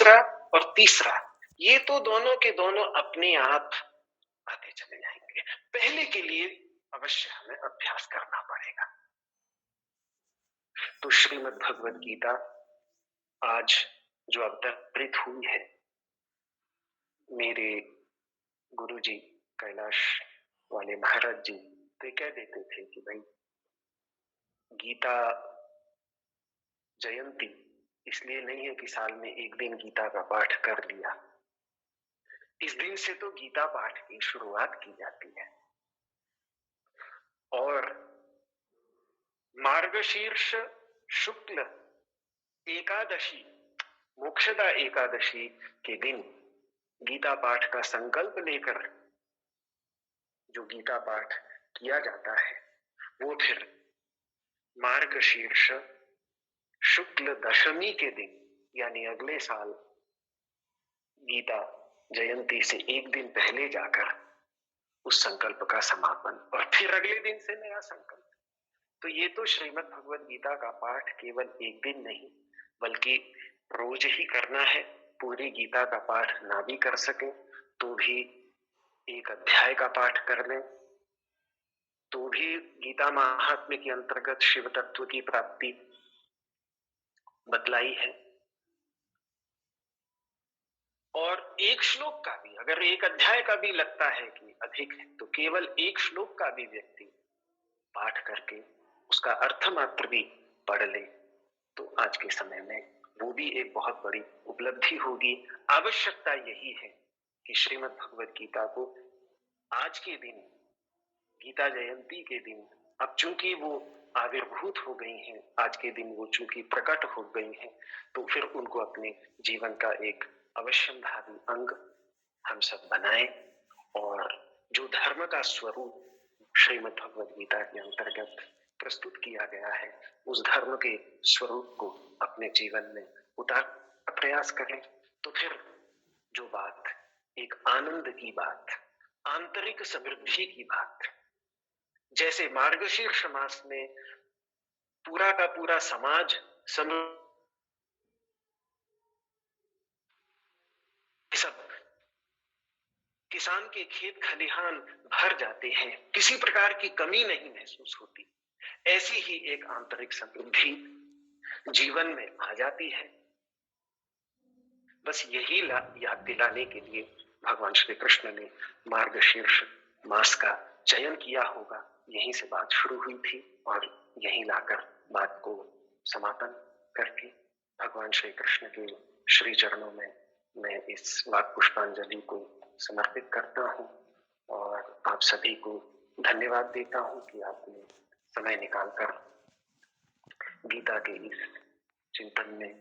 दूसरा और तीसरा, ये तो दोनों के दोनों अपने आप आते चले जाएंगे। पहले के लिए अवश्य हमें अभ्यास करना पड़ेगा। तो श्रीमद् भगवद गीता आज जो अवतरित हुई है, मेरे गुरुजी कैलाश वाले महाराज जी तो कह देते थे कि भाई गीता जयंती इसलिए नहीं है कि साल में एक दिन गीता का पाठ कर लिया। इस दिन से तो गीता पाठ की शुरुआत की जाती है और मार्गशीर्ष शुक्ल एकादशी, मोक्षदा एकादशी के दिन गीता पाठ का संकल्प लेकर जो गीता पाठ किया जाता है वो फिर मार्गशीर्ष शुक्ल दशमी के दिन यानी अगले साल गीता जयंती से एक दिन पहले जाकर उस संकल्प का समापन और फिर अगले दिन से नया संकल्प। तो ये तो श्रीमद् भगवद गीता का पाठ केवल एक दिन नहीं बल्कि रोज ही करना है। पूरी गीता का पाठ ना भी कर सके तो भी एक अध्याय का पाठ कर लें तो भी गीता महात्म्य के अंतर्गत शिव तत्व की प्राप्ति बतलाई है। और एक श्लोक का भी, अगर एक अध्याय का भी लगता है कि अधिक है तो केवल एक श्लोक का भी व्यक्ति पाठ करके उसका अर्थ मात्र भी पढ़ ले तो आज के समय में वो भी एक बहुत बड़ी उपलब्धि होगी। आवश्यकता यही है कि श्रीमद् भगवद गीता को आज के दिन, गीता जयंती के दिन, अब चूंकि वो आविर्भूत हो गई हैं, आज के दिन वो चूंकि प्रकट हो गई हैं, तो फिर उनको अपने जीवन का एक अवश्यंभावी अंग हम सब बनाएं और जो धर्म का स्वरूप श्रीमद् भगवद गीता के अंतर्गत प्रस्तुत किया गया है उस धर्म के स्वरूप को अपने जीवन में उतार प्रयास करें। तो फिर जो बात, एक आनंद की बात, आंतरिक समृद्धि की बात, जैसे मार्गशीर्ष मास में पूरा का पूरा समाज सब किसान के खेत खलिहान भर जाते हैं, किसी प्रकार की कमी नहीं महसूस होती, ऐसी ही एक आंतरिक समृद्धि जीवन में आ जाती है। बस यही याद दिलाने के लिए भगवान श्री कृष्ण ने मार्गशीर्ष मास का चयन किया होगा। यहीं से बात शुरू हुई थी और यहीं लाकर बात को समापन करके भगवान श्री कृष्ण के श्री चरणों में मैं इस वाक पुष्पांजलि को समर्पित करता हूँ और आप सभी को धन्यवाद देता हूँ कि आपने समय निकालकर गीता के इस चिंतन में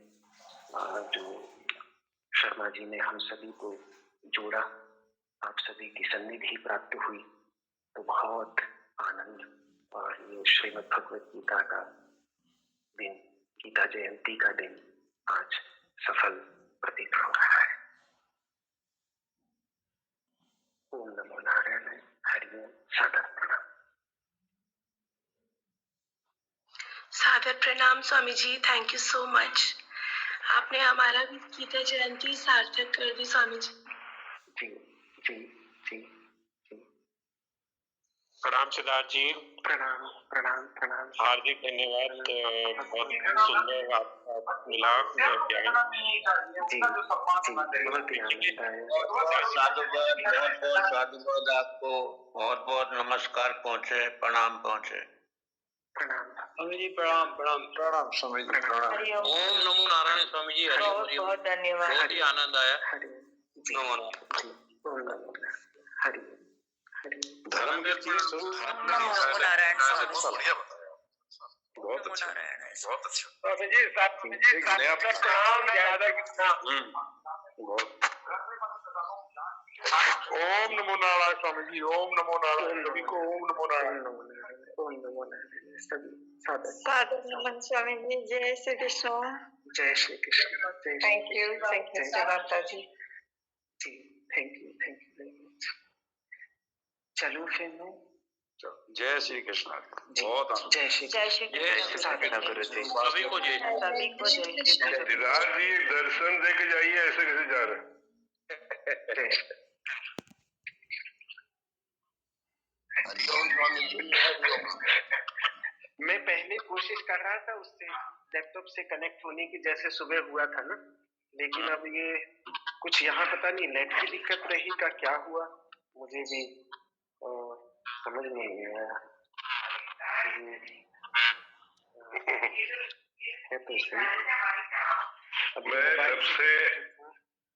जो शर्मा जी ने हम सभी को जोड़ा, आप सभी की सन्निधि प्राप्त हुई तो बहुत आनंद। और ये श्रीमद् भगवद गीता का दिन, गीता जयंती का दिन आज सफल प्रतीत हो रहा है। ओम नमो नारायण, हरिओम, सादर प्रणाम। सादर प्रणाम Swami ji, thank you so much. आपने हमारा गीता जयंती सार्थक कर दी स्वामी जी। जी जी जी जी। प्रणाम सिद्धार्थ जी। प्रणाम प्रणाम प्रणाम। हार्दिक धन्यवाद, बहुत सुंदर आपका मिलाप ज्ञान। जी जी, बहुत ही आनंद आया। साधुवाद, बहुत बहुत साधुवाद आपको, बहुत बहुत नमस्कार पहुँचे, प्रणाम पहुँचे। प्रणाम स्वामी जी, प्रणाम प्रणाम प्रणाम स्वामी जी, प्रणाम। ओम नमो नारायण स्वामी जी, हरि बहुत बहुत धन्यवाद, बहुत ही आनंद आया। नमो नारायण, हरि धर्मवीर जी, नमो नारायण स्वामी। बहुत अच्छा, बहुत अच्छा स्वामी जी। ओम नमो नारायण स्वामी जी, ओम नमो नारायण सभी को, ओम नमो नारायण, ओम नमो नारायण सभी सादर सादर नमन स्वामी जी। जय श्री कृष्ण। जय श्री कृष्ण। थैंक यू माता जी। जी थैंक यू वेरी मच। चलो फिर मैं जय श्री कृष्ण। बहुत आनंद। जय श्री जय श्री कृष्ण। साधना गुरु जी। सभी को जय सभी को जय श्री कृष्ण। सिद्धार्थ जी दर्शन दे के जाइए, ऐसे कैसे जा रहे हैं? मैं पहले कोशिश कर रहा था उससे लैपटॉप से कनेक्ट होने की, जैसे सुबह हुआ था ना, लेकिन अब ये कुछ यहाँ पता नहीं नेट की दिक्कत रही का क्या हुआ, मुझे भी समझ नहीं आया। है तो सही। मैं तब से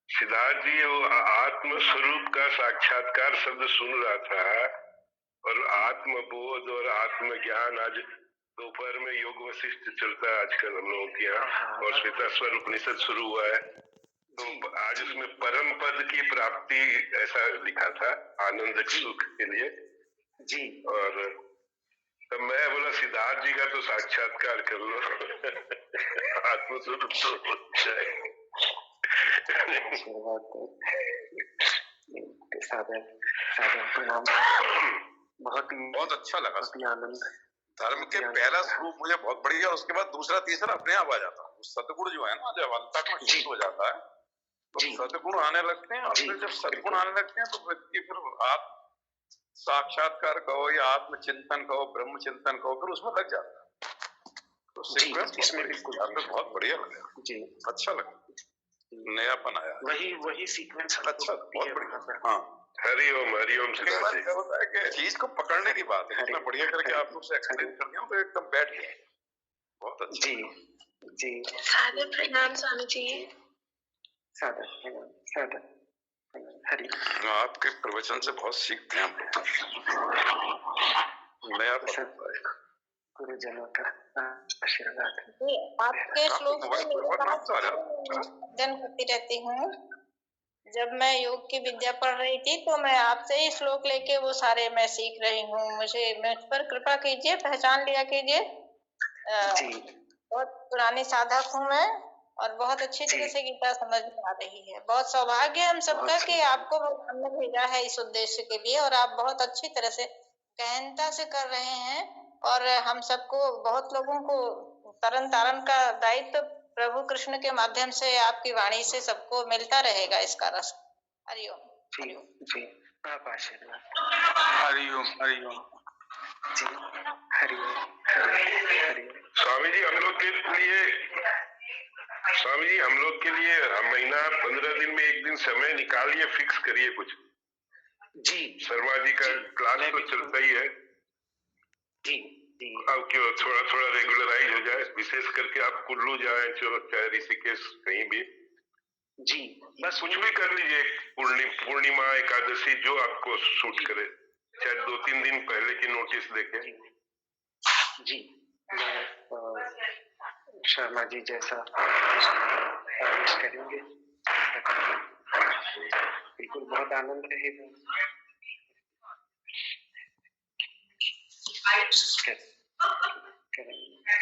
सिद्धार्थ जी वो आत्म स्वरूप का साक्षात्कार शब्द सुन रहा था, और आत्मबोध और आत्मज्ञान आज दोपहर में योग वशिष्ठ चलता है आजकल हम लोगों के यहाँ, और श्वेताश्वर उपनिषद शुरू हुआ है, तो आज उसमें परम पद की प्राप्ति ऐसा लिखा था, आनंद सुख के लिए जी। और तब मैं बोला सिद्धार्थ जी का तो साक्षात्कार कर लो। आत्मस्वरूप तो अच्छा है। प्रणाम। बहुत अच्छा लगा। आनंद। धर्म के पहला स्वरूप मुझे बहुत बढ़िया, उसके बाद दूसरा तीसरा अपने आप आ जाता है। सदगुण जो है ना, जब अंतः में शिष्ट हो जाता है तो सदगुण आने लगते हैं, और फिर जब सदगुण आने लगते हैं तो व्यक्ति फिर आप साक्षात्कार कहो या आत्मचिंतन कहो, ब्रह्म चिंतन कहो, फिर उसमें लग जाता है। तो सीक्वेंस इसमें बहुत बढ़िया लगा जी, अच्छा लगा, नयापन आया। वही सीक्वेंस अच्छा, बहुत बढ़िया। हाँ, हरिओम हरिओम। क्या होता है कि चीज को पकड़ने की बात है, इतना बढ़िया करके आप लोग से एक्सप्लेन कर दिया तो एकदम बैठ गया। बहुत अच्छा। जी। सादर प्रणाम स्वामी जी। सादर हरि। आपके प्रवचन से बहुत सीखते हैं हम। नया गुरुजनों का आशीर्वाद। आपके श्लोक अध्ययन करती रहती हूँ। जब मैं योग की विद्या पढ़ रही थी तो मैं आपसे ही श्लोक लेके वो सारे मैं सीख रही हूँ। मुझ पर कृपा कीजिए, पहचान लिया कीजिए। बहुत पुरानी साधक हूँ मैं, और बहुत अच्छी तरह से गीता समझ में आ रही है। बहुत सौभाग्य हम सबका कि आपको भगवान ने भेजा है इस उद्देश्य के लिए, और आप बहुत अच्छी तरह से गहनता से कर रहे हैं, और हम सबको, बहुत लोगों को तरन तारण का दायित्व प्रभु कृष्ण के माध्यम से आपकी वाणी से सबको मिलता रहेगा इसका रस। हरिओम। जी आप आशीर्वाद। हरिओम हरिओम जी हरिओम। स्वामी जी हम लोग के लिए महीना 15 दिन में एक दिन समय निकालिए, फिक्स करिए कुछ। जी शर्मा जी का क्लास तो चलता ही है जी। अब क्यों थोड़ा रेगुलराइज हो जाए, विशेष करके आप कुल्लू जाए चाहे ऋषिकेश कहीं भी जी, बस कुछ भी कर लीजिए, पूर्णिमा एकादशी जो आपको सूट करे, चाहे 2-3 दिन पहले की नोटिस देके। जी मैं शर्मा जी जैसा करेंगे, बिल्कुल बहुत आनंद रहेगा।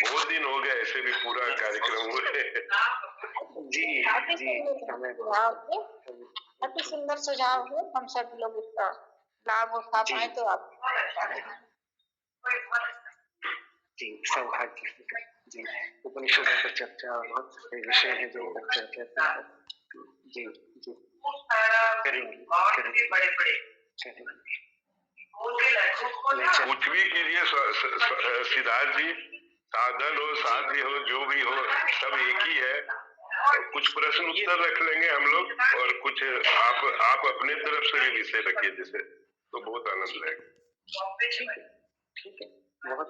बहुत दिन हो गए ऐसे भी पूरा कार्यक्रम हुए। जी अति सुंदर सुझाव है, हम सब लोग इसका लाभ उठा पाए तो आप जी सौभाग्य जी। उपनिषदों पर चर्चा बहुत विषय है जो चर्चा जी करेंगे। कुछ भी कीजिए सिद्धार्थ जी, साधन हो साध्य हो जो भी हो सब एक ही है। कुछ प्रश्न उत्तर रख लेंगे हम लोग, और कुछ आप अपने तरफ से भी विषय रखिए जैसे, तो बहुत आनंद रहेगा। ठीक है बहुत